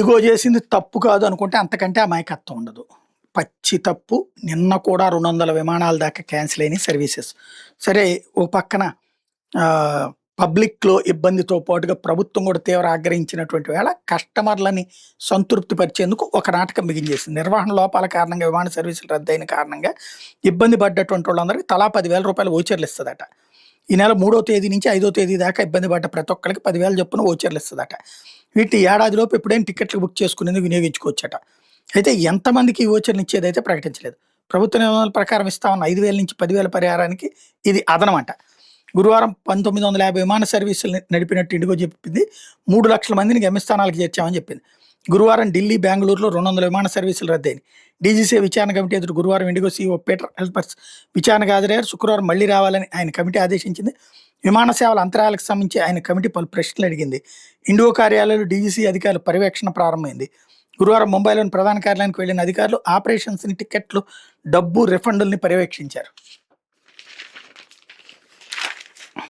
ఇదిగో చేసింది తప్పు కాదు అనుకుంటే అంతకంటే అమాయకత్వం ఉండదు. పచ్చి తప్పు. నిన్న కూడా 200 విమానాల దాకా క్యాన్సిల్ అయినాయి సర్వీసెస్. సరే ఓ పక్కన పబ్లిక్‌లో ఇబ్బందితో పాటుగా ప్రభుత్వం కూడా తీవ్ర ఆగ్రహించినటువంటి వేళ కస్టమర్‌లని సంతృప్తి పరిచేందుకు ఒక నాటకం మిగించేసింది. నిర్వహణ లోపాల కారణంగా విమాన సర్వీసులు రద్దయిన కారణంగా ఇబ్బంది పడ్డటువంటి వాళ్ళందరికీ తలా రూ. 10,000 వోచర్‌లు ఇస్తదట. ఈ నెల 3వ తేదీ నుంచి 5వ తేదీ దాకా ఇబ్బంది పడ్డ ప్రతి ఒక్కళ్ళకి 10,000 చొప్పున వోచర్‌లు ఇస్తదట. వీటిని ఏడాదిలోపు ఎప్పుడైనా టికెట్లు బుక్ చేసుకునేందుకు వినియోగించుకోవచ్చట. అయితే ఎంతమందికి ఈ వోచర్‌లు ఇచ్చేదైతే ప్రకటించలేదు. ప్రభుత్వ నిబంధనల ప్రకారం ఇస్తామన్న 5,000 నుంచి 10,000 పరిహారానికి ఇది అదనమంట. గురువారం 1950 విమాన సర్వీసులు నడిపినట్టు ఇండిగో చెప్పింది. 3,00,000 మందిని గమ్యస్థానాలకు చేర్చామని చెప్పింది. గురువారం ఢిల్లీ, బెంగళూరులో 200 విమాన సర్వీసులు రద్దయినాయి. డీజీసీఏ విచారణ కమిటీ ఎదుట గురువారం ఇండిగో సీఈఓ పీటర్ ఎల్పర్స్ విచారణకు హాజరయ్యారు. శుక్రవారం మళ్లీ రావాలని ఆయన కమిటీ ఆదేశించింది. విమాన సేవల అంతరాయాలకు సంబంధించి ఆయన కమిటీ పలు ప్రశ్నలు అడిగింది. ఇండిగో కార్యాలయంలో డీజీసీ అధికారుల పర్యవేక్షణ ప్రారంభమైంది. గురువారం ముంబైలోని ప్రధాన కార్యాలయానికి వెళ్లిన అధికారులు ఆపరేషన్స్‌ని, టికెట్లు, డబ్బు రిఫండుల్ని పర్యవేక్షించారు.